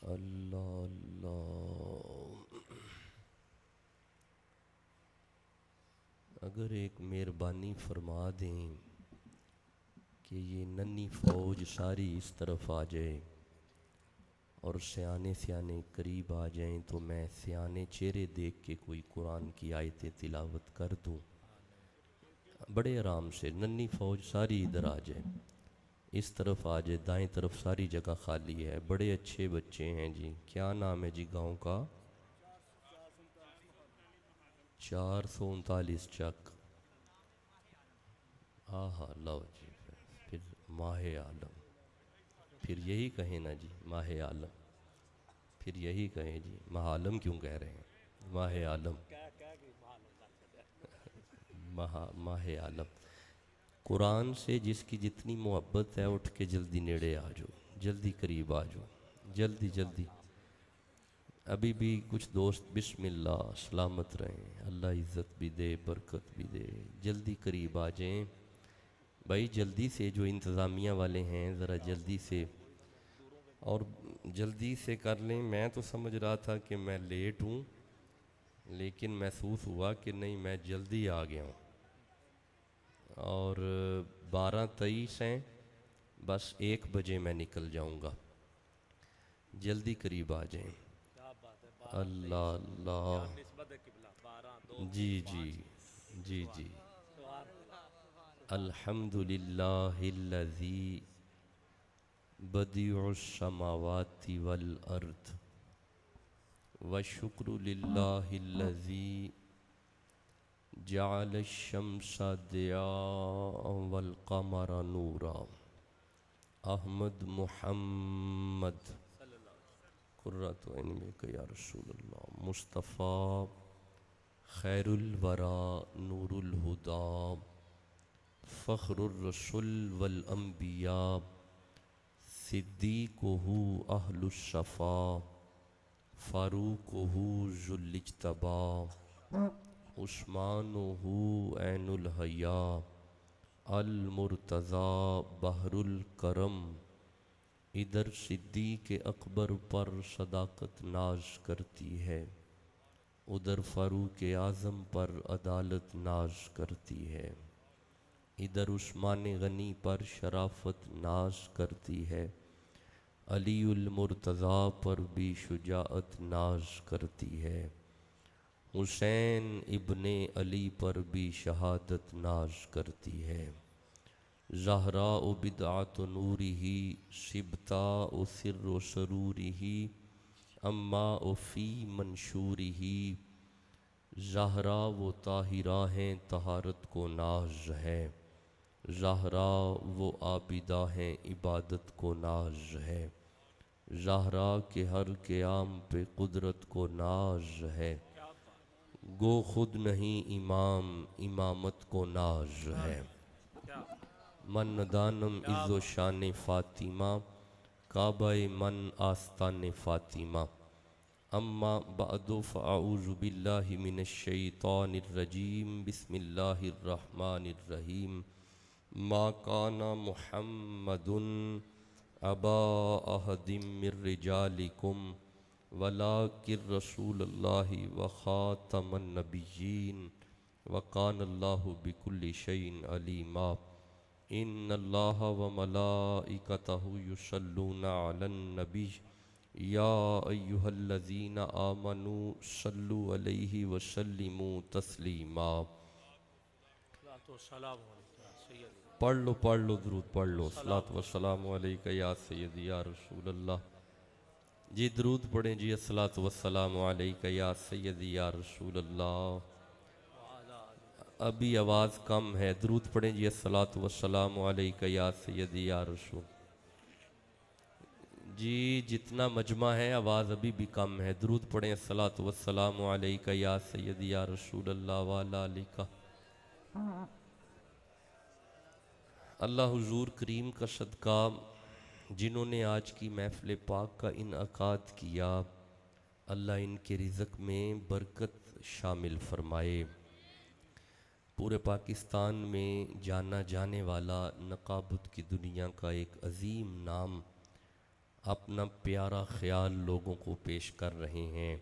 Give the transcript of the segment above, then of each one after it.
اللہ اللہ۔ اگر ایک مہربانی فرما دیں کہ یہ ننھی فوج ساری اس طرف آ جائے اور سیانے سیانے قریب آ جائیں تو میں سیانے چہرے دیکھ کے کوئی قرآن کی آیتیں تلاوت کر دوں، بڑے آرام سے۔ ننھی فوج ساری ادھر آ جائے، اس طرف آ جائے، دائیں طرف ساری جگہ خالی ہے، بڑے اچھے بچے ہیں جی۔ کیا نام ہے جی گاؤں کا؟ 439 چک۔ ہاں ہاں، لو جی، پھر ماہ عالم، پھر یہی کہیں نا جی، ماہ عالم، پھر یہی کہیں جی، ماہ عالم کیوں کہہ رہے ہیں؟ ماہ عالم، ماہ عالم۔ قرآن سے جس کی جتنی محبت ہے اٹھ کے جلدی نیڑے آ جاؤ، جلدی قریب آ جاؤ، جلدی جلدی۔ ابھی بھی کچھ دوست بسم اللہ، سلامت رہیں، اللہ عزت بھی دے، برکت بھی دے، جلدی قریب آ جائیں بھائی، جلدی سے۔ جو انتظامیہ والے ہیں ذرا جلدی سے، اور جلدی سے کر لیں۔ میں تو سمجھ رہا تھا کہ میں لیٹ ہوں، لیکن محسوس ہوا کہ نہیں، میں جلدی آ گیا ہوں۔ اور 12:23 ہیں، بس 1 بجے میں نکل جاؤں گا، جلدی قریب آ جائیں۔ اللہ اللہ، جی جی جی جی۔ الحمد للہ الذی بدیع السماوات والارض، والشکر للہ الذی جعل الشمس ضیاء والقمر نورا۔ احمد محمد قرۃ عین بک یا رسول اللہ، مصطفیٰ خیر الورا نور الہدا، فخر الرسل والانبیاء، صدیقہ اہل الصفا، فاروقہ ذو الاجتبا، عثمانہ عین الحیا، المرتضی بحر الکرم۔ ادھر صدیق اکبر پر صداقت ناز کرتی ہے، ادھر فاروق اعظم پر عدالت ناز کرتی ہے، ادھر عثمان غنی پر شرافت ناز کرتی ہے، علی المرتضی پر بھی شجاعت ناز کرتی ہے، حسین ابن علی پر بھی شہادت ناز کرتی ہے، زہراء بدعۃ نورہ، صبطاء سر سرورہ، اماء فی منشورہ۔ زہرا وہ طاہرہ ہیں، طہارت کو ناز ہے، زہرا وہ عابدہ ہیں، عبادت کو ناز ہے، زہرا کے ہر قیام پہ قدرت کو ناز ہے، گو خود نہیں امام، امامت کو ناز ہے۔ من دانم عز و شان فاطمہ، کعبہ من آستان فاطمہ۔ اما بعد فاعوذ باللہ من الشیطان الرجیم، بسم اللہ الرحمن الرحیم۔ ما کان محمد ابا احد من رجالکم ولکن رسول اللہ وخاتم النبیین، وکان اللہ بکل شیء علیما۔ ان اللہ وملائکتہ یصلون علی النبی، یا ایہا الذین آمنوا صلوا علیہ وسلموا تسلیما۔ پڑھ لو درود پڑھ لو، الصلاۃ والسلام علیک یا سیدی یا رسول اللہ۔ جی درود پڑھیں جی، الصلاۃ والسلام علیک یا سیدی یا رسول اللہ۔ ابھی آواز کم ہے، درود پڑھیں جی، الصلاۃ والسلام علیک یا سیدی یا رسول۔ جی جتنا مجمع ہے آواز ابھی بھی کم ہے، درود پڑھیں، الصلاۃ والسلام علیک یا سیدی یا رسول اللہ وعلی آلک۔ اللہ حضور کریم کا صدقہ، جنہوں نے آج کی محفل پاک کا انعقاد کیا، اللہ ان کے رزق میں برکت شامل فرمائے۔ پورے پاکستان میں جانا جانے والا نقابت کی دنیا کا ایک عظیم نام اپنا پیارا خیال لوگوں کو پیش کر رہے ہیں۔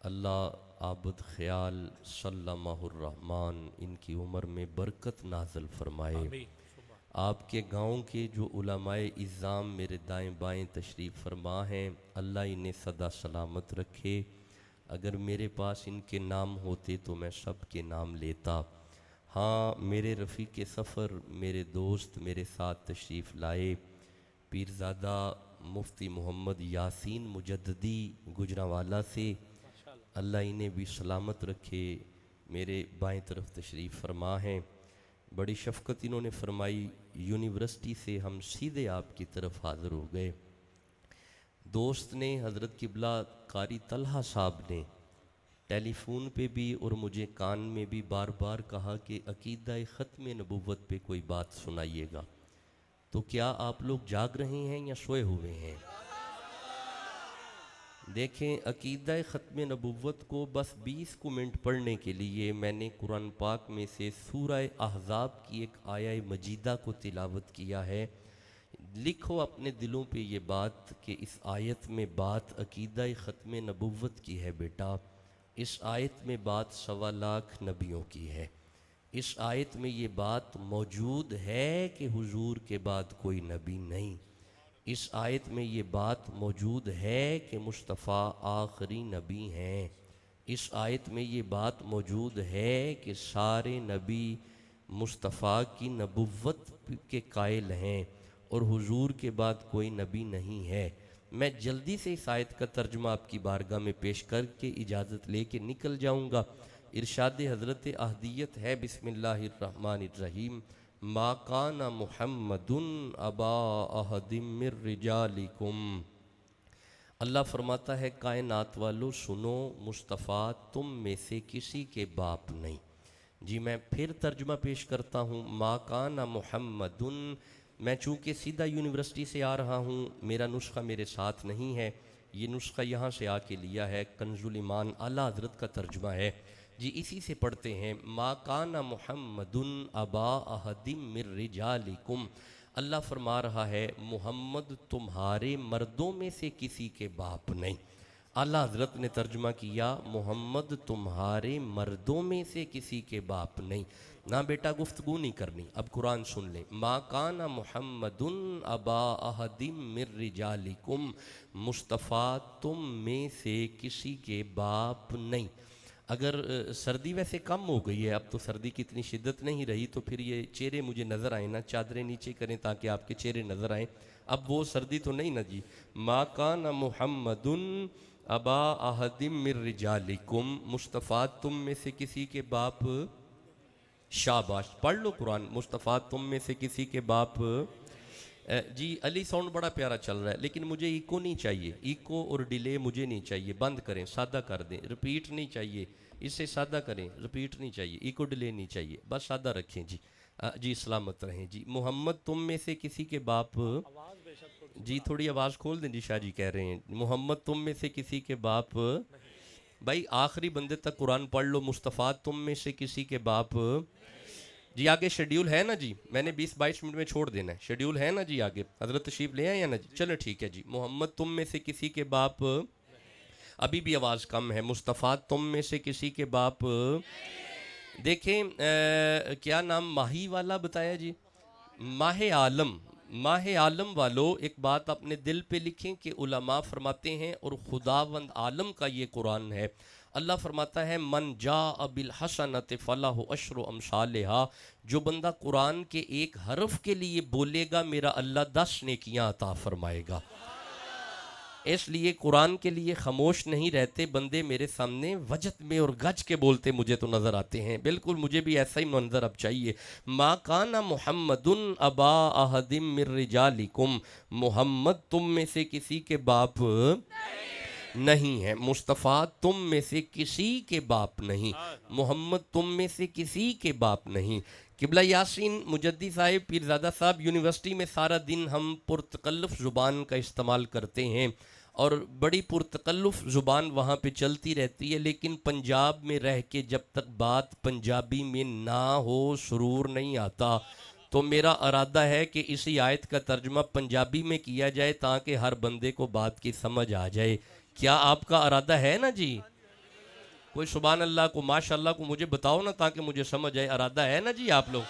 اللہ عابد خیال سلمہ الرحمن ان کی عمر میں برکت نازل فرمائے۔ آپ کے گاؤں کے جو علماء اعظام میرے دائیں بائیں تشریف فرما ہیں، اللہ انہیں سدا سلامت رکھے۔ اگر میرے پاس ان کے نام ہوتے تو میں سب کے نام لیتا۔ ہاں، میرے رفیق سفر، میرے دوست میرے ساتھ تشریف لائے، پیرزادہ مفتی محمد یاسین مجددی گجرانوالہ سے، اللہ انہیں بھی سلامت رکھے، میرے بائیں طرف تشریف فرما ہیں۔ بڑی شفقت انہوں نے فرمائی، یونیورسٹی سے ہم سیدھے آپ کی طرف حاضر ہو گئے۔ دوست نے حضرت قبلہ قاری طلحہ صاحب نے ٹیلی فون پہ بھی اور مجھے کان میں بھی بار بار کہا کہ عقیدہ ختم نبوت پہ کوئی بات سنائیے گا۔ تو کیا آپ لوگ جاگ رہے ہیں یا سوئے ہوئے ہیں؟ دیکھیں، عقیدہ ختم نبوت کو بس 20 منٹ پڑھنے کے لیے میں نے قرآن پاک میں سے سورہ احزاب کی ایک آیہ مجیدہ کو تلاوت کیا ہے۔ لکھو اپنے دلوں پہ یہ بات کہ اس آیت میں بات عقیدہ ختم نبوت کی ہے بیٹا، اس آیت میں بات 1.25 لاکھ نبیوں کی ہے، اس آیت میں یہ بات موجود ہے کہ حضور کے بعد کوئی نبی نہیں، اس آیت میں یہ بات موجود ہے کہ مصطفیٰ آخری نبی ہیں، اس آیت میں یہ بات موجود ہے کہ سارے نبی مصطفیٰ کی نبوت کے قائل ہیں اور حضور کے بعد کوئی نبی نہیں ہے۔ میں جلدی سے اس آیت کا ترجمہ آپ کی بارگاہ میں پیش کر کے اجازت لے کے نکل جاؤں گا۔ ارشاد حضرت احدیت ہے، بسم اللہ الرحمن الرحیم، ما کان محمد ابا احد من رجالکم۔ اللہ فرماتا ہے کائنات والو سنو، مصطفیٰ تم میں سے کسی کے باپ نہیں۔ جی میں پھر ترجمہ پیش کرتا ہوں، ما کان محمد، میں چونکہ سیدھا یونیورسٹی سے آ رہا ہوں، میرا نسخہ میرے ساتھ نہیں ہے، یہ نسخہ یہاں سے آ کے لیا ہے، کنز الایمان اعلیٰ حضرت کا ترجمہ ہے، جی اسی سے پڑھتے ہیں، ما کان محمد ابا احد من رجالکم۔ اللہ فرما رہا ہے محمد تمہارے مردوں میں سے کسی کے باپ نہیں۔ اعلیٰ حضرت نے ترجمہ کیا، محمد تمہارے مردوں میں سے کسی کے باپ نہیں۔ نہ بیٹا گفتگو نہیں کرنی، اب قرآن سن لیں، ما کان محمد ابا احد من رجالکم، مصطفیٰ تم میں سے کسی کے باپ نہیں۔ اگر سردی ویسے کم ہو گئی ہے، اب تو سردی کی اتنی شدت نہیں رہی، تو پھر یہ چہرے مجھے نظر آئیں نا، چادریں نیچے کریں تاکہ آپ کے چہرے نظر آئیں، اب وہ سردی تو نہیں نا جی۔ ما کان محمد ابا احد من رجالکم، مصطفیٰ تم میں سے کسی کے باپ، شاباش، پڑھ لو قرآن، مصطفیٰ تم میں سے کسی کے باپ۔ جی علی ساؤنڈ بڑا پیارا چل رہا ہے، لیکن مجھے ایکو نہیں چاہیے، ایکو اور ڈیلے مجھے نہیں چاہیے، بند کریں، سادہ کر دیں، رپیٹ نہیں چاہیے، اس سے سادہ کریں، رپیٹ نہیں چاہیے، ایکو ڈیلے نہیں چاہیے، بس سادہ رکھیں جی۔ جی سلامت رہیں جی۔ محمد تم میں سے کسی کے باپ، جی تھوڑی آواز کھول دیں جی، شاہ جی کہہ رہے ہیں محمد تم میں سے کسی کے باپ، بھائی آخری بندے تک قرآن پڑھ لو، مصطفیٰ تم میں سے کسی کے باپ۔ جی آگے شیڈیول ہے نا جی، میں نے 20-22 منٹ میں چھوڑ دینا ہے، شیڈیول ہے نا جی آگے، حضرت تشریف لے آئے یا نا جی، چلو ٹھیک ہے جی۔ محمد تم میں سے کسی کے باپ، ابھی بھی آواز کم ہے، مصطفیٰ تم میں سے کسی کے باپ۔ دیکھیں کیا نام ماہی والا بتایا جی، ماہ عالم، ماہ عالم والو ایک بات اپنے دل پہ لکھیں کہ علماء فرماتے ہیں اور خداوند عالم کا یہ قرآن ہے، اللہ فرماتا ہے من جاء بالحسنۃ فلہ عشر امثالہا، جو بندہ قرآن کے ایک حرف کے لیے بولے گا میرا اللہ 10 نیکیاں عطا فرمائے گا۔ اس لیے قرآن کے لیے خاموش نہیں رہتے بندے، میرے سامنے وجد میں اور گج کے بولتے مجھے تو نظر آتے ہیں، بالکل مجھے بھی ایسا ہی منظر اب چاہیے۔ ما کان محمد ابا احد من رجالکم، محمد تم میں سے کسی کے باپ نہیں ہے، مصطفیٰ تم میں سے کسی کے باپ نہیں، محمد تم میں سے کسی کے باپ نہیں۔ قبلہ یاسین مجدی صاحب پیرزادہ صاحب، یونیورسٹی میں سارا دن ہم پرتکلف زبان کا استعمال کرتے ہیں اور بڑی پرتکلف زبان وہاں پہ چلتی رہتی ہے، لیکن پنجاب میں رہ کے جب تک بات پنجابی میں نہ ہو سرور نہیں آتا، تو میرا ارادہ ہے کہ اسی آیت کا ترجمہ پنجابی میں کیا جائے تاکہ ہر بندے کو بات کی سمجھ آ جائے. کیا آپ کا ارادہ ہے نا جی؟ کوئی سبحان اللہ کو ماشاء اللہ کو مجھے بتاؤ نا تاکہ مجھے سمجھ آئے. ارادہ ہے نا جی آپ لوگ؟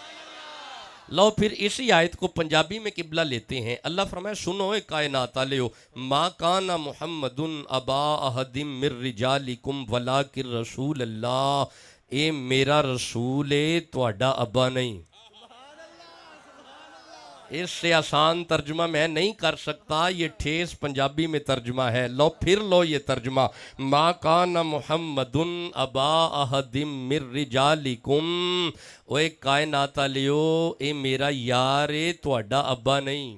لو پھر اسی آیت کو پنجابی میں قبلہ لیتے ہیں. اللہ فرمائے سنو اے کائنات والےو ما کان محمد ابا احد من رجالکم ولکن رسول اللہ. اے میرا رسول ہے تہاڈا ابا نہیں. اس سے آسان ترجمہ میں نہیں کر سکتا, یہ ٹھیس پنجابی میں ترجمہ ہے. لو پھر لو یہ ترجمہ, ما کان محمد ابا احد من رجالکم. اوے کائنات والیو اے میرا یار ہے تہاڈا ابا نہیں.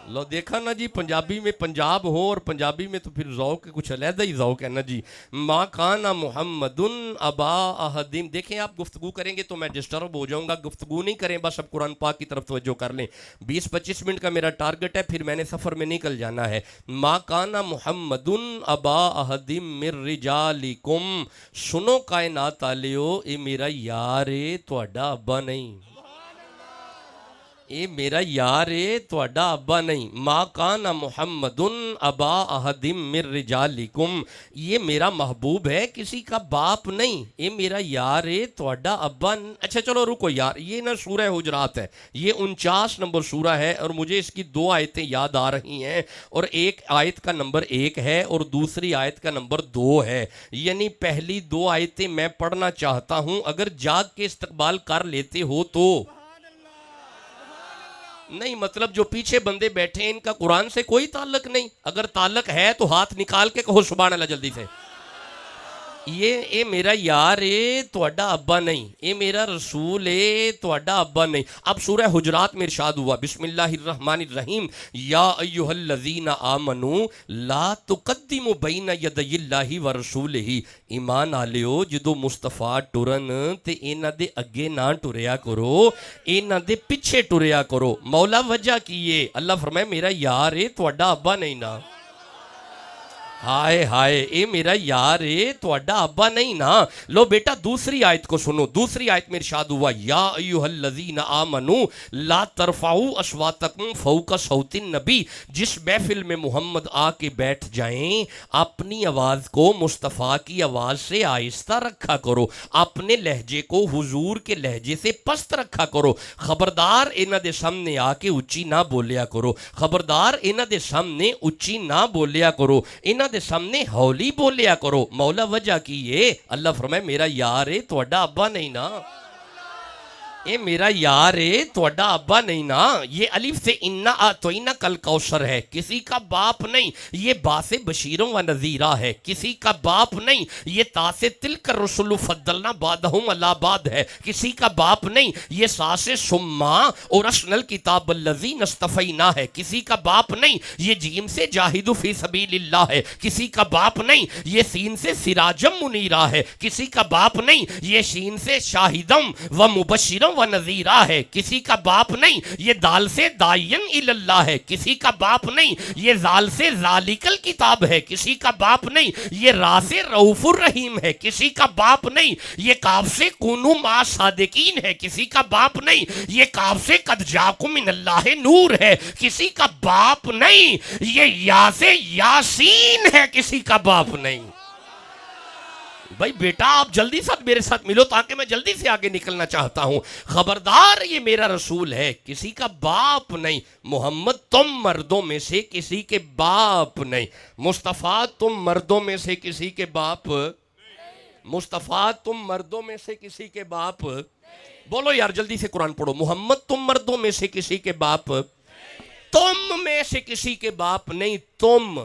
لو دیکھا نا جی, پنجابی میں پنجاب ہو اور پنجابی میں تو پھر ذوق کچھ علیحدہ ہی ذوق ہے نا جی. ما کان محمد ابا احد. دیکھیں آپ گفتگو کریں گے تو میں ڈسٹرب ہو جاؤں گا, گفتگو نہیں کریں بس اب قرآن پاک کی طرف توجہ کر لیں. 20-25 منٹ کا میرا ٹارگٹ ہے, پھر میں نے سفر میں نکل جانا ہے. ما کان محمد ابا احد من رجالکم. سنو کائنات والیو اے میرا یار ہے تہاڈا ابا نہیں. اے میرا یار ہے تہاڈا ابا نہیں. ما کان محمد ابا احد من رجالکم. یہ میرا محبوب ہے کسی کا باپ نہیں. اے میرا یار ہے تہاڈا ابا. اچھا چلو رکو یار, یہ نا سورہ حجرات ہے, یہ 49 نمبر سورہ ہے اور مجھے اس کی 2 آیتیں یاد آ رہی ہیں, اور ایک آیت کا نمبر 1 ہے اور دوسری آیت کا نمبر 2 ہے. یعنی پہلی 2 آیتیں میں پڑھنا چاہتا ہوں, اگر جاگ کے استقبال کر لیتے ہو تو. نہیں مطلب جو پیچھے بندے بیٹھے ہیں ان کا قرآن سے کوئی تعلق نہیں. اگر تعلق ہے تو ہاتھ نکال کے کہو سبحان اللہ جلدی سے. یہ اے میرا یار ہے تہاڈا ابا نہیں. اے میرا رسول ہے تہاڈا ابا نہیں. اب سورہ حجرات میں ارشاد ہوا بسم اللہ الرحمن الرحیم یا ایھا الذین آمنوا لا تقدموا بین یدی اللہ ورسولہ. ایمان آلیو جدو مصطفیٰ ٹرن تے انہاں دے اگے نہ ٹریا کرو, انہاں دے پیچھے ٹریا کرو. مولا وجہ کیے, اللہ فرمائے میرا یار ہے تہاڈا ابا نہیں نا. ہائے ہائے, اے میرا یار ہے تہاڈا ابا نہیں نا. لو بیٹا دوسری آیت کو سنو. دوسری آیت میں ارشاد ہوا یا ایھا الذین آمنوا لا ترفعوا اصواتکم فوق صوت النبی. جس محفل میں محمد آ کے بیٹھ جائیں اپنی آواز کو مصطفیٰ کی آواز سے آہستہ رکھا کرو, اپنے لہجے کو حضور کے لہجے سے پست رکھا کرو. خبردار انہاں دے سامنے آ کے اچھی نہ بولیا کرو. خبردار انہاں دے سامنے اچھی نہ بولیا کرو. انہاں دے سامنے ہولی بولیا کرو. مولا وجہ کی یہ, اللہ فرمائے میرا یار ہے تہاڈا ابا نہیں نا. اے میرا یار ہے تہاڈا ابا نہیں نا. یہ الف سے انا اعطیناک کل کوثر ہے, کسی کا باپ نہیں. یہ با سے بشیروں و نذیرہ ہے, کسی کا باپ نہیں. یہ تا سے تلک الرسل فضلنا بعضهم علی بعض ہے, کسی کا باپ نہیں. یہ سا سے ثم اورثنا الکتاب الذی اصطفینا ہے, کسی کا باپ نہیں. یہ جیم سے جاہدوا فی سبیل اللہ ہے, کسی کا باپ نہیں. یہ سین سے سراجم منیرہ ہے, کسی کا باپ نہیں. یہ شین سے شاہدم و مبشرم و نذیرہ ہے, کسی کا باپ نہیں. یہ دال سے داعین الی اللہ ہے, کسی کا باپ نہیں. یہ زال سے ذالک الکتاب ہے, کسی کا باپ نہیں. یہ را سے رؤوف الرحیم ہے, کسی کا باپ نہیں. یہ کاف سے کونوا مع صادقین ہے, کسی کا باپ نہیں. یہ کاف سے قد جاکم من اللہ نور ہے, کسی کا باپ نہیں. یہ یا سے یاسین ہے, کسی کا باپ نہیں. بھائی بیٹا آپ جلدی سے میرے ساتھ ملو تاکہ میں جلدی سے آگے نکلنا چاہتا ہوں. خبردار یہ میرا رسول ہے, کسی کا باپ نہیں. محمد تم مردوں میں سے کسی کے باپ نہیں. مصطفیٰ تم مردوں میں سے کسی کے باپ. مصطفیٰ تم مردوں میں سے کسی کے باپ. بولو یار جلدی سے قرآن پڑھو. محمد تم مردوں میں سے کسی کے باپ. تم میں سے کسی کے باپ نہیں. تم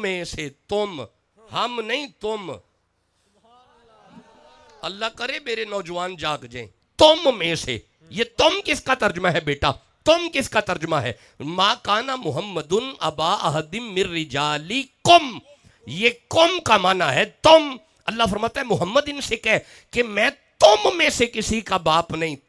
میں سے, تم, ہم نہیں تم. اللہ کرے میرے نوجوان جاگ جائیں. تم میں سے, یہ تم کس کا ترجمہ ہے بیٹا؟ تم کس کا ترجمہ ہے؟ ما کان محمد ابا احد من رجالکم. یہ کم کا معنی ہے تم. اللہ فرماتا ہے محمد ان سے کہے کہ میں تم میں سے کسی کا باپ نہیں.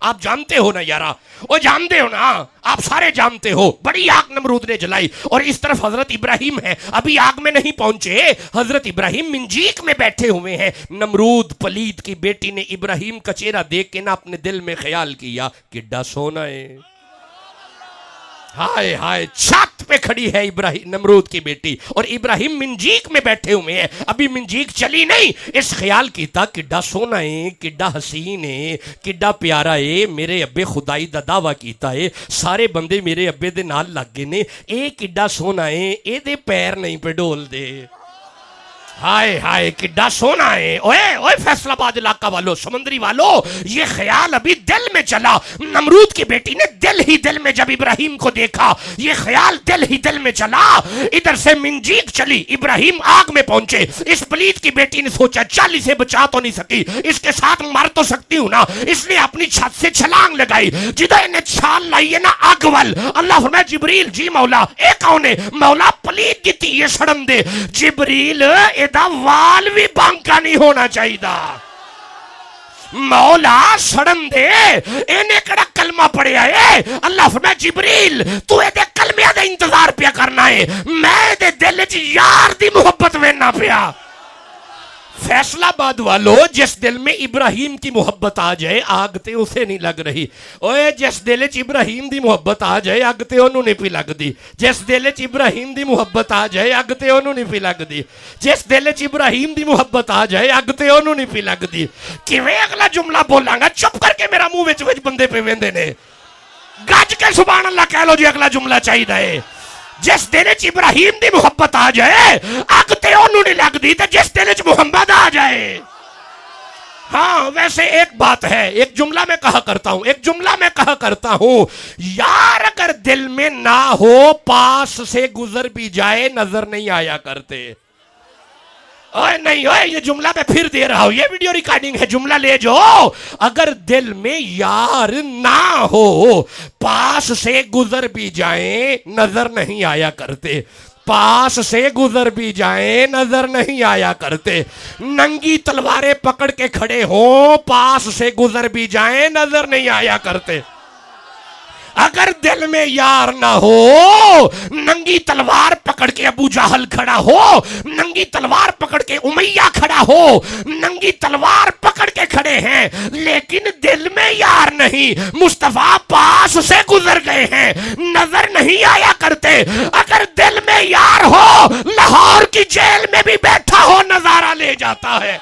آپ جانتے ہو نا یارا, وہ جانتے ہو نا, آپ سارے جانتے ہو بڑی آگ نمرود نے جلائی. اور اس طرف حضرت ابراہیم ہے, ابھی آگ میں نہیں پہنچے, حضرت ابراہیم منجیک میں بیٹھے ہوئے ہیں. نمرود پلید کی بیٹی نے ابراہیم کا چہرہ دیکھ کے نا اپنے دل میں خیال کیا کڈا سونا ہے. ہائے ہائے, چھت پہ کھڑی ہے ابراہیم نمرود کی بیٹی, اور ابراہیم منجیک میں بیٹھے ہوئے ہیں, ابھی منجیک چلی نہیں. اس خیال کیتا کڈا سونا ہے, کڈا حسین ہے, کڈا پیارا ہے, میرے ابے خدائی دا دعویٰ کیتا ہے, سارے بندے میرے ابے دے نال لگ گئے نے, اے کڈا سونا ہے, اے دے پیر نہیں پہ ڈول دے. ہائے ہائے کڈا سونا ہے. اوے فیصل آباد علاقہ والو, سمندری والو, یہ خیال ابھی دل میں چلا. نمرود کی بیٹی نے دل ہی دل میں جب ابراہیم کو دیکھا, یہ خیال دل ہی دل میں چلا. ادھر سے منجیک چلی, ابراہیم آگ میں پہنچے. اس پلید کی بیٹی نے سوچا چل اسے بچا تو نہیں سکی, اس کے ساتھ مار تو سکتی ہوں نا. اس نے اپنی چھت سے چھلانگ لگائی, جدھر انہیں چھال لائی ہے نا آگ وال. اللہ فرمایا جبریل جی مولا, اے کون ہے؟ مولا پلید دیتی یہ سڑم دے. جبریل دا وال بھی بانکا نہیں ہونا چاہیے دا. مولا سڑن دے, انہیں کڑا کلمہ پڑھیا ہے. اللہ فرمایا جبریل تو اے دے کلمہ دے انتظار پیا کرنا ہے, میں دے دل چ یار دی محبت وینا پیا. فیصل آباد والو, جس دل میں ابراہیم کی محبت آ جائے آگ تے اسے نہیں لگ رہی. اوے جس دل چ ابراہیم دی محبت آ جائے اگ تے انہوں نہیں پی لگ دی. جس دل چ ابراہیم دی محبت آ جائے اگ تے انہوں نہیں پی لگ دی. جس دل چ ابراہیم دی محبت آ جائے اگ تے انہوں نہیں پی لگ دی. کیویں اگلا جملہ بولاں گا, چپ کر کے میرا منہ وچ وچ بندے پہ ویندے نے. گج کے سبحان اللہ کہہ لو جی اگلا جملہ چاہیے ہے. جس دل چ ابراہیم دی محبت آ جائے اگ تے انہوں نہیں لگ دی, تے جس دل چ محمد آ جائے. ہاں ویسے ایک بات ہے, ایک جملہ میں کہا کرتا ہوں, یار اگر دل میں نہ ہو پاس سے گزر بھی جائے نظر نہیں آیا کرتے. اوے نہیں, اوے یہ جملہ میں پھر دے رہا ہوں, یہ ویڈیو ریکارڈنگ ہے, جملہ لے جو. اگر دل میں یار نہ ہو پاس سے گزر بھی جائیں نظر نہیں آیا کرتے. پاس سے گزر بھی جائیں نظر نہیں آیا کرتے. ننگی تلواریں پکڑ کے کھڑے ہوں, پاس سے گزر بھی جائیں نظر نہیں آیا کرتے. اگر دل میں یار نہ ہو, ننگی تلوار پکڑ کے ابو جہل کھڑا ہو, ننگی تلوار پکڑ کے امیہ کھڑا ہو, ننگی تلوار پکڑ کے کھڑے ہیں لیکن دل میں یار نہیں, مصطفیٰ پاس سے گزر گئے ہیں نظر نہیں آیا کرتے. اگر دل میں یار ہو لاہور کی جیل میں بھی بیٹھا ہو نظارہ لے جاتا ہے.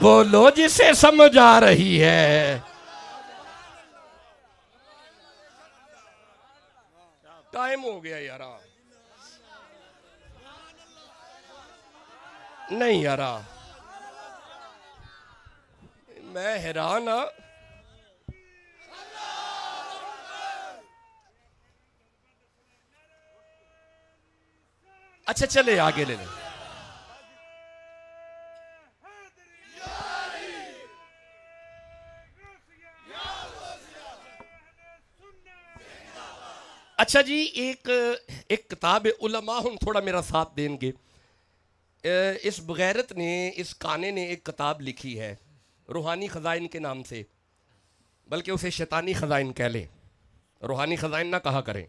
بولو جسے سمجھ آ رہی ہے. ٹائم ہو گیا یارا, نہیں یارا, میں حیران ہاں. اچھا چلے آگے لے لیں. اچھا جی, ایک کتاب علماء ہم تھوڑا میرا ساتھ دیں گے. اس بغیرت نے, اس کانے نے ایک کتاب لکھی ہے روحانی خزائن کے نام سے, بلکہ اسے شیطانی خزائن کہہ لیں. روحانی خزائن نہ کہا کریں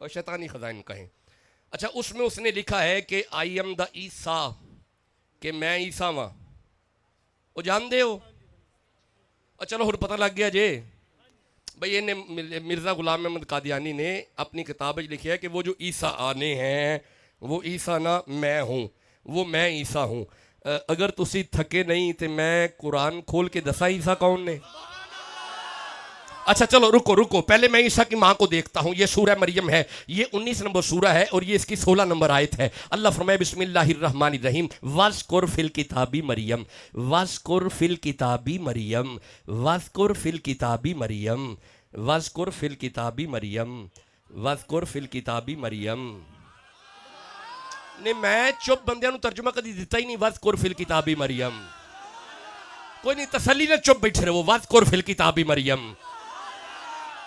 اور شیطانی خزائن کہیں. اچھا, اس میں اس نے لکھا ہے کہ آئی ایم دا عیسیٰ, کہ میں عیسیٰ ہاں. وہ جان دے ہو؟ چلو ہر پتہ لگ گیا جے بھئی. مرزا غلام احمد قادیانی نے اپنی کتاب لکھی ہے کہ وہ جو عیسیٰ آنے ہیں وہ عیسیٰ نہ میں ہوں, وہ میں عیسیٰ ہوں. اگر تسی تھکے نہیں تو میں قرآن کھول کے دسا عیسیٰ کون نے. اچھا چلو رکو, پہلے میں عیسیٰ کی ماں کو دیکھتا ہوں. یہ سورہ مریم ہے, یہ 19 نمبر سورہ ہے اور یہ اس کی 16 نمبر آیت ہے. اللہ فرمائے بسم اللہ الرحمن الرحیم, وَاذْكُرْ فِي الْكِتَابِ مریم, وَاذْكُرْ فِي الْكِتَابِ مریم, وَاذْكُرْ فِي الْكِتَابِ مریم, وَاذْكُرْ فِي الْكِتَابِ مریم, وَاذْكُرْ فِي الْكِتَابِ مریم. نہیں میں چپ بندیاں نو ترجمہ کدی دیتا ہی نہیں. وَاذْكُرْ فِي الْكِتَابِ مریم, کوئی نہیں تسلی نے چپ بیٹھے رہو. وَاذْكُرْ فِي الْكِتَابِ مریم.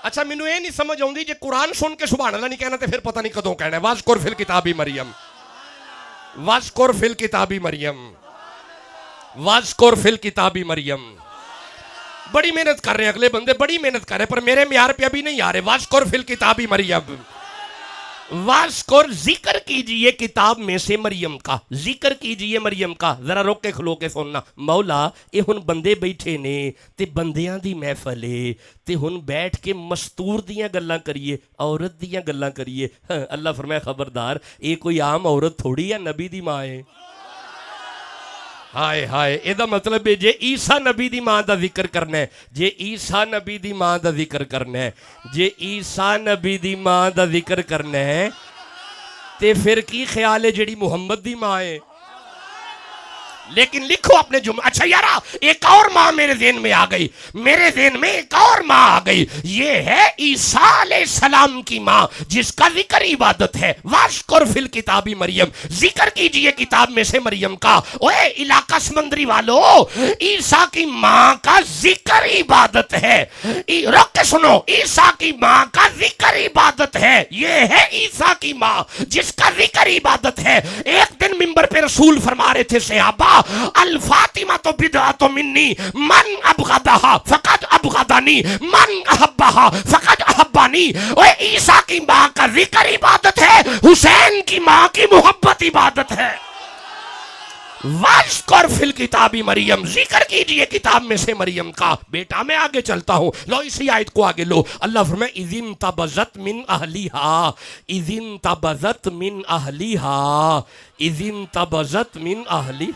اچھا مینوں یہ نہیں سمجھ آؤندی جے قرآن سن کے سبحان اللہ نہیں کہنا تے پھر پتہ نہیں کدوں کہنا ہے. وَاذْكُرْ فِي الْكِتَابِ مریم, وَاذْكُرْ فِي الْكِتَابِ مریم, واذکر فی الکتاب مریم. بڑی محنت کر رہے ہیں اگلے بندے, بڑی محنت کر رہے ہیں, پر میرے معیار پہ ابھی نہیں آ رہے. واذکر فی الکتاب مریم, واذکر ذکر کیجئے کتاب میں سے مریم کا, ذکر کیجئے مریم کا. ذرا روک کے کھلو کے سننا. مولا اے ہن بندے بیٹھے نے تے بندیاں دی محفل ہے تے ہن بیٹھ کے مستور دیاں گلاں کریے, عورت دیاں گلاں کریے. اللہ فرمایا خبردار, اے کوئی عام عورت تھوڑی ہے, نبی دی ماں ہے. ہائے ہائے, یہ مطلب ہے جے عیسیٰ نبی دی ماں دا ذکر کرنا ہے, جے عیسیٰ نبی دی ماں دا ذکر کرنا ہے, جے عیسیٰ نبی دی ماں دا ذکر کرنا ہے تے پھر کی خیال ہے جڑی محمد دی ماں ہے. لیکن لکھو اپنے جملے. اچھا یارا ایک اور ماں میرے ذہن میں آ گئی, میرے ذہن میں ایک اور ماں آ گئی. یہ ہے عیسیٰ علیہ السلام کی ماں جس کا ذکر عبادت ہے. واذکر فی الکتاب مریم, ذکر کیجئے کتاب میں سے مریم کا. اوے علاقہ سمندری والو, عیسیٰ کی ماں کا ذکر عبادت ہے. رک کے سنو, عیسیٰ کی ماں کا ذکر عبادت ہے. یہ ہے عیسیٰ کی ماں جس کا ذکر عبادت ہے. ایک دن منبر پہ رسول فرما رہے تھے صحابہ, الفاطمہ تو بدعت منی, من ابغضها فقد ابغضنی, من احبها فقد احبنی. اوے عیسیٰ کی ماں کا ذکر عبادت ہے, حسین کی ماں کی محبت عبادت ہے. واذکر فی الکتاب مریم, ذکر کیجئے کتاب میں سے مریم کا. بیٹا میں آگے چلتا ہوں, لو اسی آیت کو آگے لو. اللہ فرمائے اذ انتبذت من اہلیہا, اذ انتبذت من اہلیہا, اذ انتبذت من اہلی.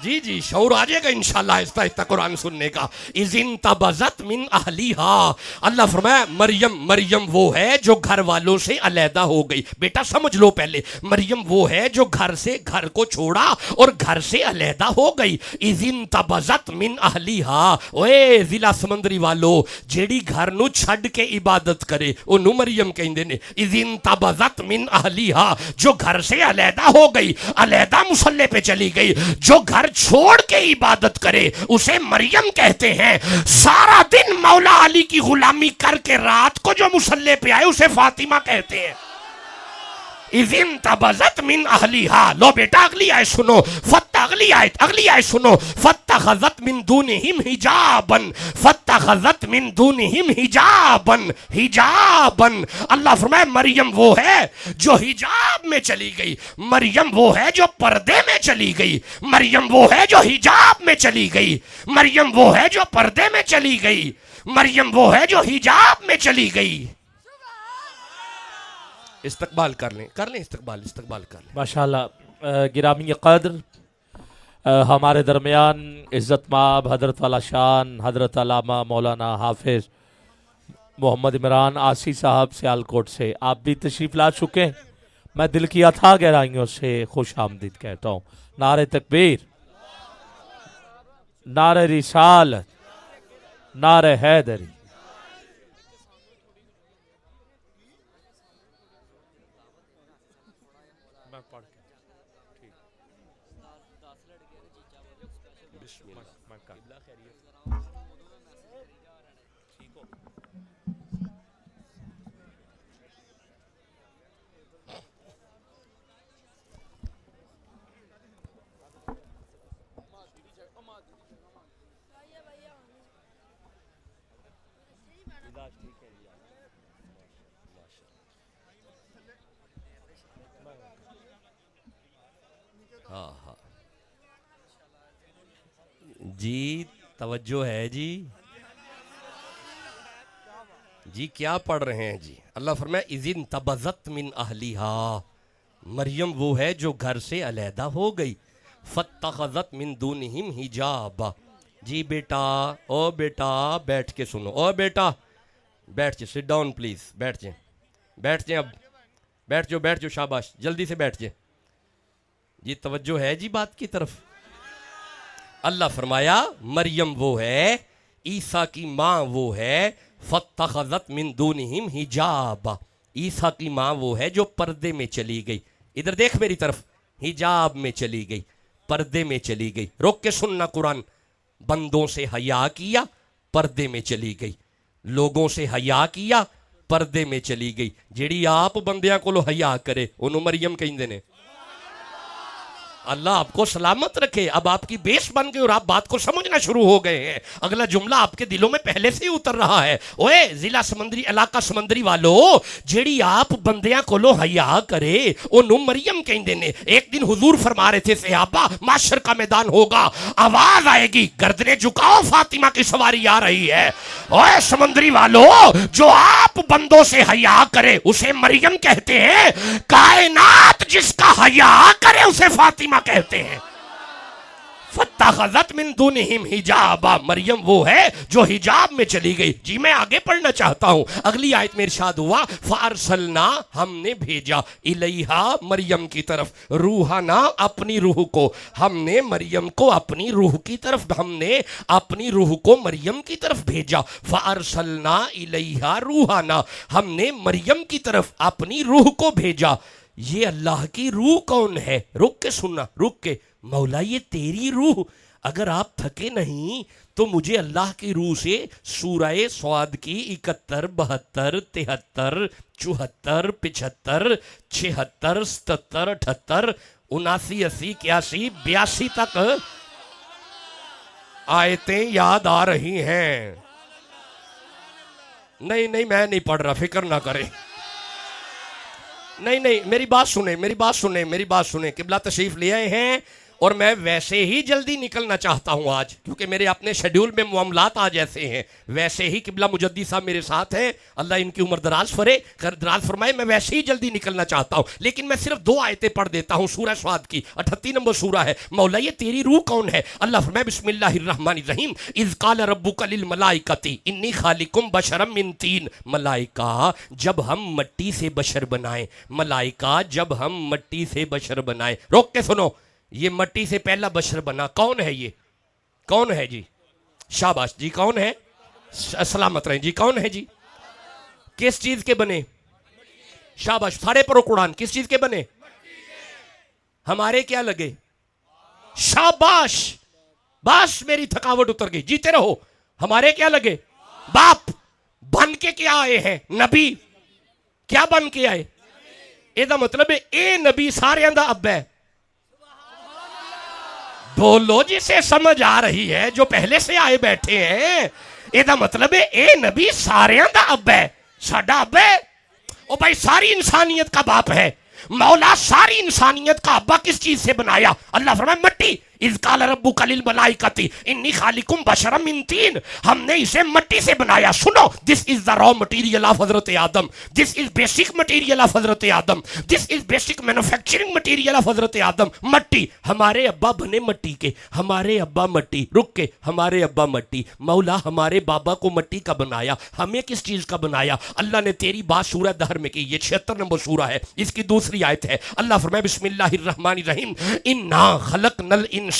جی جی شعور آ جائے گا انشاءاللہ آہستہ آہستہ قرآن سننے کا. اذ انتبذت من اہلیہا, اللہ فرمایا مریم, مریم وہ ہے جو گھر والوں سے علیحدہ ہو گئی. بیٹا سمجھ لو پہلے, مریم وہ ہے جو گھر سے, گھر کو چھوڑا اور گھر سے علیحدہ ہو گئی. اذ انتبذت من اہلیہا, اوے ضلع سمندری والو, جیڑی گھر نو چھڈ کے عبادت کرے انہوں مریم کہندے نے. اذ انتبذت من اہلیہا, جو گھر سے علیحدہ ہو گئی, علیحدہ مصلی پہ چلی گئی. جو گھر چھوڑ کے عبادت کرے اسے مریم کہتے ہیں. سارا دن مولا علی کی غلامی کر کے رات کو جو مصلی پہ آئے اسے فاطمہ کہتے ہیں. اذ انتبذت من اہلیہا. لو بیٹا اگلی آیت سنو, اگلی آیت سنو. فاتخذت من دونہم حجابا, فاتخذت من دونہم حجابا, حجابا. اللہ فرمائے مریم وہ ہے جو حجاب میں چلی گئی, مریم وہ ہے جو پردے میں چلی گئی, مریم وہ ہے جو حجاب میں چلی گئی, مریم وہ ہے جو پردے میں چلی گئی, مریم وہ ہے جو حجاب میں چلی گئی. استقبال کر لیں استقبال کر لیں. ماشاءاللہ گرامی قدر ہمارے درمیان عزت مآب حضرت والا شان حضرت علامہ مولانا حافظ محمد عمران آسی صاحب سیالکوٹ سے آپ بھی تشریف لا چکے ہیں. میں دل کی اتھاہ گہرائیوں سے خوش آمدید کہتا ہوں. نعرہ تکبیر, نعرہ رسالت, نعرہ حیدری. جی توجہ ہے جی, جی کیا پڑھ رہے ہیں جی. اللہ فرمائے اذ انتبذت من اہلیہا, مریم وہ ہے جو گھر سے علیحدہ ہو گئی. فاتخذت من دونہم حجابا. جی بیٹا, او بیٹا بیٹھ کے سنو, او بیٹا بیٹھ جائے, سٹ ڈاؤن پلیز, بیٹھ جائیں اب, بیٹھ جاؤ شاباش, جلدی سے بیٹھ جائیں. جی توجہ ہے جی بات کی طرف. اللہ فرمایا مریم وہ ہے, عیسیٰ کی ماں وہ ہے, فاتخذت من دونہم حجابا, عیسیٰ کی ماں وہ ہے جو پردے میں چلی گئی. ادھر دیکھ میری طرف, حجاب میں چلی گئی, پردے میں چلی گئی. روک کے سننا قرآن. بندوں سے حیا کیا, پردے میں چلی گئی. لوگوں سے حیا کیا, پردے میں چلی گئی. جیڑی آپ بندیاں کو حیا کرے انہوں مریم کہیں دینے. اللہ آپ کو سلامت رکھے. اب آپ کی بیس بن گئی اور آپ بات کو سمجھنا شروع ہو گئے ہیں. اگلا جملہ آپ کے دلوں میں پہلے سے ہی اتر رہا ہے. اوے ضلع سمندری علاقہ سمندری والو, جیڑی آپ بندیاں کولو حیا کرے انہوں مریم کہندے نے. ایک دن حضور فرما رہے تھے صحابہ معاشر کا میدان ہوگا, آواز آئے گی گردنیں جھکاؤ فاطمہ کی سواری آ رہی ہے. اوے سمندری والو, جو آپ بندوں سے حیا کرے اسے مریم کہتے ہیں, کائنات جس کا حیا کرے اسے فاطمہ کہتے ہیں. فَاتَّخَذَتْ مِن دُونِهِمْ حِجَابًا, مریم وہ ہے جو حجاب میں چلی گئی. جی میں آگے پڑھنا چاہتا ہوں. اگلی آیت میں ارشاد ہوا فَأَرْسَلْنَا, ہم نے بھیجا, اِلَيْهَا, مریم کی طرف, روحنا, اپنی روح کو, ہم نے مریم کو اپنی روح کی طرف, ہم نے اپنی روح کو مریم کی طرف بھیجا. فَأَرْسَلْنَا إِلَيْهَا روحنا, ہم نے مریم کی طرف اپنی روح کو بھیجا. یہ اللہ کی روح کون ہے؟ رک کے سننا, رک کے. مولا یہ تیری روح, اگر آپ تھکے نہیں تو مجھے اللہ کی روح سے سورہ صاد کی 71, 72, 73, 74, 75, 76, 77, 78, 79, 80, 81, 82 تک آیتیں یاد آ رہی ہیں. نہیں میں نہیں پڑھ رہا, فکر نہ کریں. نہیں میری بات سنیں, میری بات سنیں. قبلہ تشریف لے آئے ہیں اور میں ویسے ہی جلدی نکلنا چاہتا ہوں آج, کیونکہ میرے اپنے شیڈیول میں معاملات آج ایسے ہیں. ویسے ہی قبلہ مجدی صاحب میرے ساتھ ہیں, اللہ ان کی عمر دراز فرمائے. میں ویسے ہی جلدی نکلنا چاہتا ہوں, لیکن میں صرف 2 آیتیں پڑھ دیتا ہوں. سورہ صاد کی 38 نمبر سورہ ہے. مولا یہ تیری روح کون ہے؟ اللہ فرمائے بسم اللہ الرحمن الرحیم, اذ قال ربک للملائکۃ انی خالق بشرا من طین. ملائکہ جب ہم مٹی سے بشر بنائیں, ملائکہ جب ہم مٹی سے بشر بنائیں. روک کے سنو, یہ مٹی سے پہلا بشر بنا کون ہے؟ یہ کون ہے جی؟ شاباش جی, کون ہے؟ سلامت رہیں جی, کون ہے جی؟ کس چیز کے بنے؟ شاباش, ساڑھے پرو قرآن, کس چیز کے بنے؟ ہمارے کیا لگے؟ شاباش, بس میری تھکاوٹ اتر گئی, جیتے رہو. ہمارے کیا لگے؟ باپ. بن کے کیا آئے ہیں؟ نبی. کیا بن کے آئے؟ یہ دا مطلب ہے اے نبی سارے اندہ اب ہے. بولو جسے سمجھ آ رہی ہے, جو پہلے سے آئے بیٹھے ہیں. یہ دا مطلب ہے اے نبی سارے دا اب ہے. ساڈا اب ہے, او بھائی ساری انسانیت کا باپ ہے. مولا ساری انسانیت کا ابا کس چیز سے بنایا؟ اللہ فرمائے مٹی. اذ قال ربک للملائکۃ انی خالق بشرا من طین, ہم نے اسے مٹی سے بنایا. سنو, دس از دا را مٹیریل آف حضرت Adam, this is basic material of حضرت Adam, this is basic manufacturing material of حضرت آدم. مٹی. ہمارے ابا بنے مٹی کے, ہمارے ابا مٹی. رک کے, ہمارے ابا مٹی. مولا ہمارے بابا کو مٹی کا بنایا, ہمیں کس چیز کا بنایا؟ اللہ نے تیری بات سورہ دہر میں کی. یہ 76 نمبر سورہ ہے, اس کی دوسری آیت ہے. اللہ فرمائے بسم اللہ الرحمن الرحیم, انا خلقنا الانسان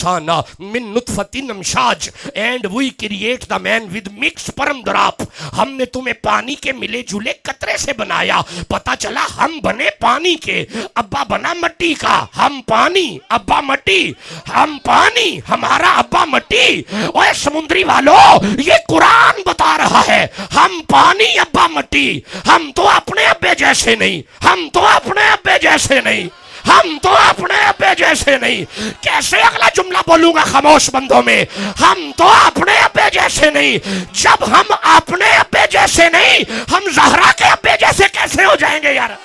من نطفت امشاج and we create the man with mixed sperm drop. ہم نے تمہیں پانی کے ملے جلے قطرے سے بنایا. پتا چلا ہم بنے پانی کے, ابا بنا مٹی کا. ہم پانی, ابا مٹی. ہم پانی, ہمارا ابا مٹی. اوے سمندری والو, یہ قرآن بتا رہا ہے ہم پانی, ابا مٹی. ہم تو اپنے ابے جیسے نہیں, ہم تو اپنے ابے جیسے نہیں, ہم تو اپنے ابے جیسے نہیں. کیسے اگلا جملہ بولوں گا خاموش بندوں میں؟ ہم تو اپنے ابے جیسے نہیں. جب ہم اپنے ابے جیسے نہیں, ہم زہرا کے ابے جیسے کیسے ہو جائیں گے یار؟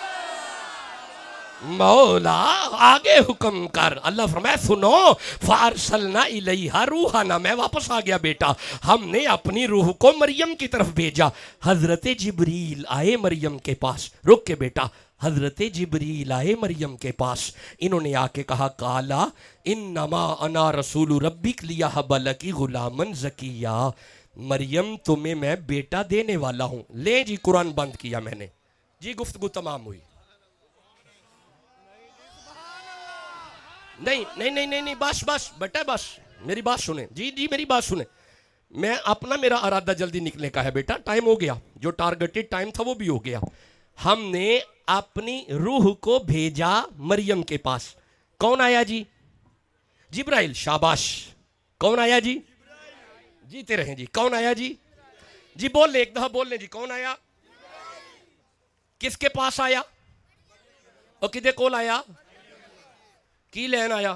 مولا آگے حکم کر. اللہ فرمائے سنو, فارسلنا الیہا روحنا, میں واپس آ گیا بیٹا, ہم نے اپنی روح کو مریم کی طرف بھیجا. حضرت جبریل آئے مریم کے پاس. رک کے بیٹا, حضرت جبریل آئے مریم کے پاس. انہوں نے آ کے کہا کالا انما انا رسول ربک لیہب لکی غلامن زکیہ. مریم تمہیں میں بیٹا دینے والا ہوں. لے جی, قرآن بند کیا میں نے جی, گفتگو تمام ہوئی. نہیں بس بیٹا, بس میری بات سنیں جی میری بات سنیں. میں اپنا میرا ارادہ جلدی نکلنے کا ہے بیٹا, ٹائم ہو گیا, جو ٹارگٹڈ ٹائم تھا وہ بھی ہو گیا. ہم نے اپنی روح کو بھیجا مریم کے پاس. کون آیا جی؟ جبرائیل. شاباش. کون آیا جی؟ جیتے رہیں جی. کون آیا جی؟ جی بول لیں, ایک دفعہ بول لیں جی, کون آیا؟ کس کے پاس آیا؟ اور کدے کول آیا؟ کی لین آیا؟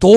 2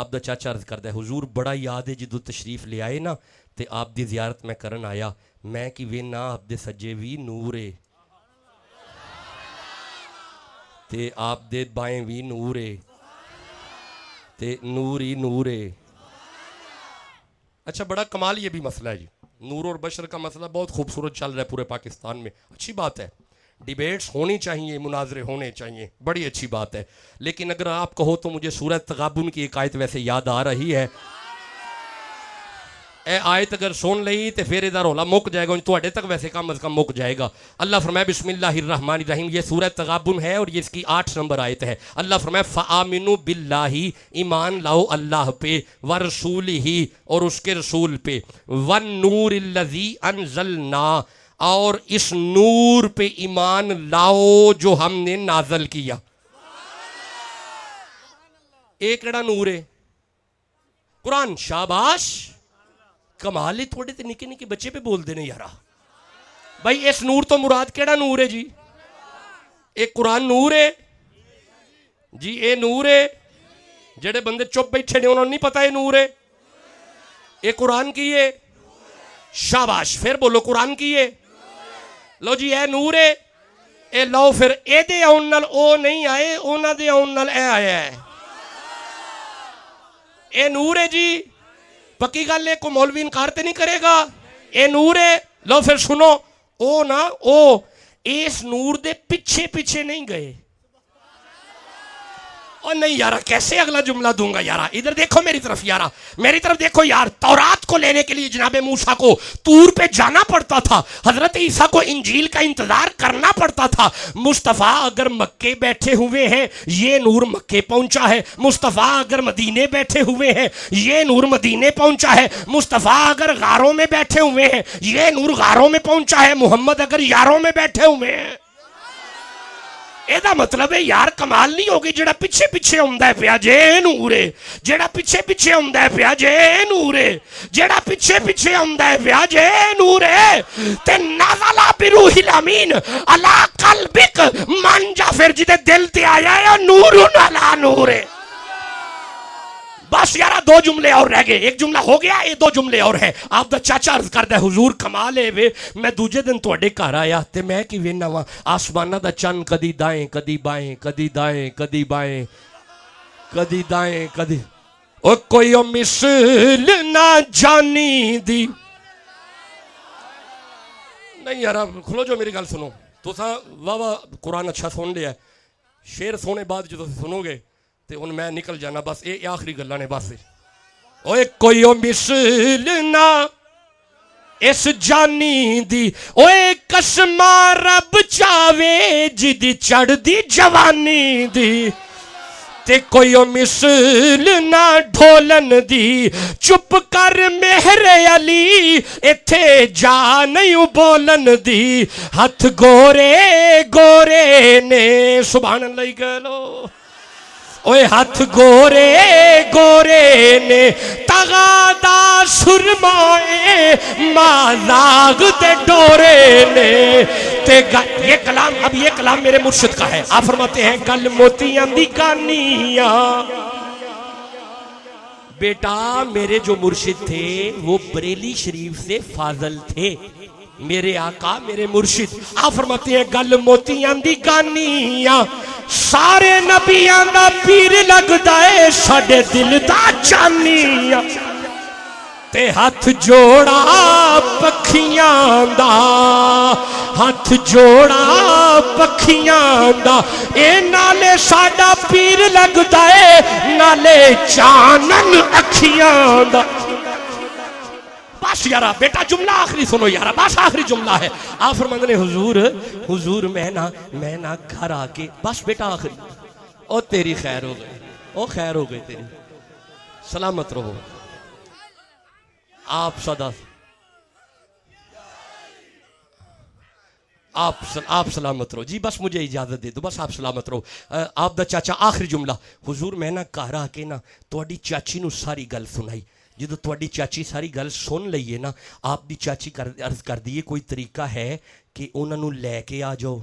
آپ دا چاچا عرض کردا ہے حضور بڑا یاد ہے جدو تشریف لے آئے نا تے آپ دی زیارت میں کرن آیا میں کہ وینا آپ دے سجے وی نور ہے تے آپ دے بائیں وی نور ہے تے نور ہی نور ہے. اچھا بڑا کمال یہ بھی مسئلہ ہے جی, نور اور بشر کا مسئلہ بہت خوبصورت چل رہا ہے پورے پاکستان میں, اچھی بات ہے, ڈیبیٹس ہونی چاہیے, مناظرے ہونے چاہیے, بڑی اچھی بات ہے. لیکن اگر آپ کہو تو مجھے سورہ تغابن کی ایک آیت ویسے یاد آ رہی ہے, اے آیت اگر سن لئی تو پھر ادھر رولا مک جائے گا, تواڈے تک ویسے کم از کم مک جائے گا. اللہ فرمائے بسم اللہ الرحمن الرحیم, یہ سورہ تغابن ہے اور یہ اس کی 8 نمبر آیت ہے. اللہ فرمائے فآمنوا باللہ, ایمان لاؤ اللہ پہ, ورسولہ اور اس کے رسول پہ, والنور الذی انزلنا اور اس نور پہ ایمان لاؤ جو ہم نے نازل کیا. ایک کیڑا نور ہے؟ قرآن. شاباش, کمال ہے, تھوڑے تے نکے نکے بچے پہ بول دینے یارا. بھائی اس نور تو مراد کیڑا نور ہے جی؟ ایک قرآن نور ہے جی, اے نور ہے. جڑے بندے چپ بیٹھے نے انہوں نے نہیں پتا یہ نور ہے. اے قرآن کی ہے. شاباش, پھر بولو قرآن کی ہے. لو جی اے نور ہے, اے لو پھر اے دے آن نال او نہیں آئے, اونا دے آن نال اے آیا ہے. اے نور ہے جی, پکی گل ہے, کو مولوی انکار تے نہیں کرے گا. اے نور ہے. لو پھر سنو, او نا او اس نور دے پیچھے پیچھے نہیں گئے. اور نہیں یارا, کیسے اگلا جملہ دوں گا یارا؟ ادھر دیکھو میری طرف یارا, میری طرف دیکھو یار. تورات کو لینے کے لیے جناب موسیٰ کو طور پہ جانا پڑتا تھا, حضرت عیسیٰ کو انجیل کا انتظار کرنا پڑتا تھا. مصطفیٰ اگر مکے بیٹھے ہوئے ہیں یہ نور مکے پہنچا ہے. مصطفیٰ اگر مدینے بیٹھے ہوئے ہیں یہ نور مدینے پہنچا ہے. مصطفیٰ اگر غاروں میں بیٹھے ہوئے ہیں یہ نور غاروں میں پہنچا ہے. محمد اگر یاروں میں بیٹھے ہوئے ہیں, ایدہ مطلب ہے یار کمال نہیں ہوگی. جڑا پیچھے پیچھے ہوندہ ہے پیا جے نور ہے, جڑا پیچھے پیچھے ہوندہ ہے پیا جے نور ہے, جڑا پیچھے پیچھے ہوندہ ہے پیا جے نور ہے. تے نازلہ بروح الامین علا قلبک, من جا پھر جدے دل تے آیا ہے نور علا نور ہے. بس یارا دو جملے اور رہ گئے, ایک جملہ ہو گیا, یہ دو جملے اور ہیں. آپ دا چاچا عرض کردہ حضور کمال ہے وے, میں دوجے دن توڑے گھر آیا تے میں کی وینا وا آسمانہ دا چند کدی دائیں کدی بائیں, کدی دائیں کدی بائیں, کدی دائیں کدی, او کوئی مثل نہ جانی دی. نہیں یارا کھلو جو میری گل سنو, تو سا واہ قرآن اچھا سن لیا ہے, شیر سونے بعد جو سنو گے تے ان میں نکل جانا. بس یہ آخری گلہ نے بس. اوے کوئی مثل نہ اس جانی دی, اوے قسمہ رب چاوے جدی چڑھ دی جوانی دی. تے کوئی مثل نہ ڈھولن دی, چپ کر مہر علی ایتھے جا نہیں بولن دی. ہتھ گورے گورے نے, سبحان اللہ کہلو, اوے ہاتھ گورے گورے نے تغادا سرمائے مازاغ تے ڈورے نے. یہ کلام, اب یہ کلام میرے مرشد کا ہے. آپ فرماتے ہیں گل موتیاں دی کانیاں. بیٹا میرے جو مرشد تھے وہ بریلی شریف سے فاضل تھے, میرے آقا میرے مرشد. آپ فرماتے ہیں گل موتیاں دی کانیاں, سارے نبیاں دا پیر لگدا ہے ساڈے دل دا چانیاں. تے ہاتھ جوڑا پکھیاں دا, ہاتھ جوڑا پکھیاں دا, اے نالے ساڈا پیر لگدا ہے نالے چانن اکھیاں دا. بس یارا بیٹا جملہ آخری سنو یارا, بس آخری جملہ ہے. آپ فرماتے ہیں حضور میں نا گھر آ کے, بس بیٹا آخری, او تیری خیر ہو گئی, او خیر ہو گئی تیری, سلامت رہو آپ صدا, آپ سلامت رہو جی. بس مجھے اجازت دے دو, بس آپ سلامت رہو. آپ دا چاچا آخری جملہ, حضور میں نا گھر آ کے نا تواڈی چاچی نو ساری گل سنائی. جدو تواڈی چاچی ساری گل سن لئیے نا, آپ دی چاچی عرض کر دیئے کوئی طریقہ ہے کہ انہوں نے لے کے آ جاؤ.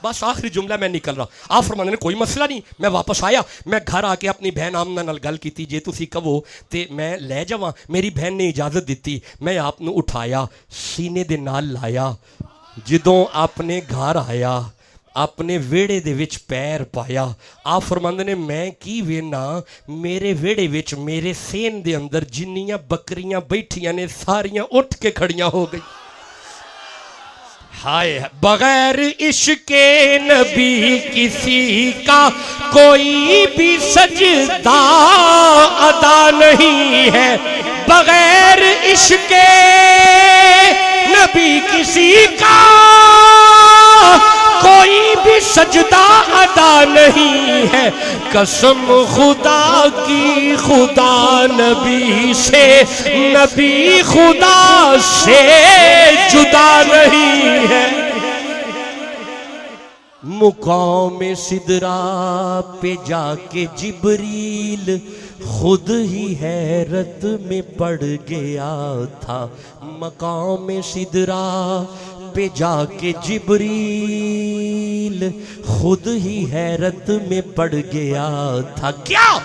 بس آخری جملہ میں نکل رہا. آپ فرمانے نے کوئی مسئلہ نہیں. میں واپس آیا, میں گھر آ کے اپنی بہن آمنہ نال گل کیتی, جے تسی کہو تے میں لے جاواں. میری بہن نے اجازت دیتی. میں آپ نو اٹھایا, سینے دے نال لایا. جدوں اپنے گھر آیا, اپنے ویڑے دے وچ پیر پایا, آپ فرماندے نے میں کی وینا, میرے ویڑے وچ میرے سین دے اندر جنیاں بکریاں بیٹھیاں نے ساریاں اٹھ کے کھڑیاں ہو گئی. ہائے بغیر عشق نبی کسی کا کوئی بھی سجدہ ادا نہیں ہے. بغیر عشق نبی کسی کا کوئی بھی سجدہ ادا نہیں ہے. قسم خدا کی خدا نبی سے, نبی خدا سے جدا نہیں ہے. مقام سدرا پہ جا کے جبریل خود ہی حیرت میں پڑ گیا تھا. مقام سدرا پہ جا کے جبریل خود ہی حیرت میں پڑ گیا تھا. کیا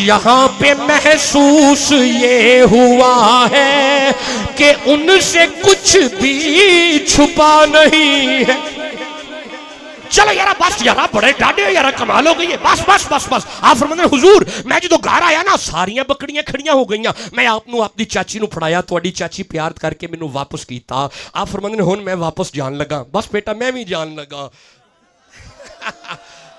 یہاں پہ محسوس یہ ہوا ہے کہ ان سے کچھ بھی چھپا نہیں ہے. چلو یارا بس یارا, بڑے ڈاڈے یارا, کمال ہو گئی ہے, بس بس بس بس. آپ فرماندے حضور میں جدو گھر آیا نا ساریاں بکڑیاں کھڑیاں ہو گئیاں. میں آپ نو اپنی چاچی نو پھڑایا, تواڈی چاچی پیار کر کے مینوں واپس کیتا. آپ فرماندے نے ہن میں واپس جان لگا. بس بیٹا میں بھی جان لگا.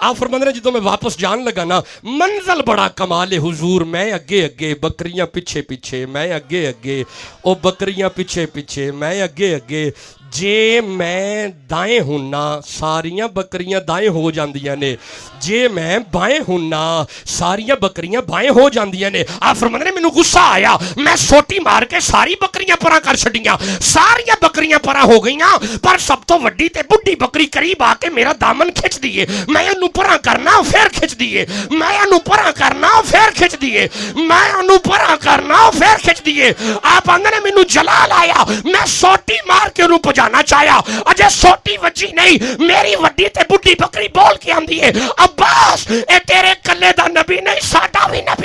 آپ فرماندے نے جدو میں واپس جان لگا نا, منزل بڑا کمال ہے حضور. میں اگے اگے, بکریاں پیچھے پیچھے, میں اگے اگے, او بکریاں پیچھے پیچھے, میں اگے اگے. جے میں دائیں ہونا ساریاں بکریاں دائیں ہو جاندیاں نے, جے میں بائیں ہونا ساریاں بکریاں بائیں ہو جاندیاں نے. آپ فرماندے نے مینوں غصہ آیا, میں سوٹی مار کے ساری بکریاں پراں کر چھڈیاں. ساریاں بکریاں پراں ہو گئیاں, پر سب تو وڈی تے بڈھی بکری قریب آ کے میرا دامن کھچ دیے. میں انہوں پراں کرنا پھر کھچ دیے, میں انہوں پراں کرنا پھر کھچ دیے, میں انہوں پراں کرنا پھر کھچ دیے. آپ آندے نے مینوں جلال آیا, میں سوٹی مار کے انہوں جانا چاہیا, اجے سوٹی وجی نہیں, میری وڈی تے بڈھی بکری بول کے آندی ہے عباس اے تیرے کلے دا نبی نہیں, ساڈا بھی نبی.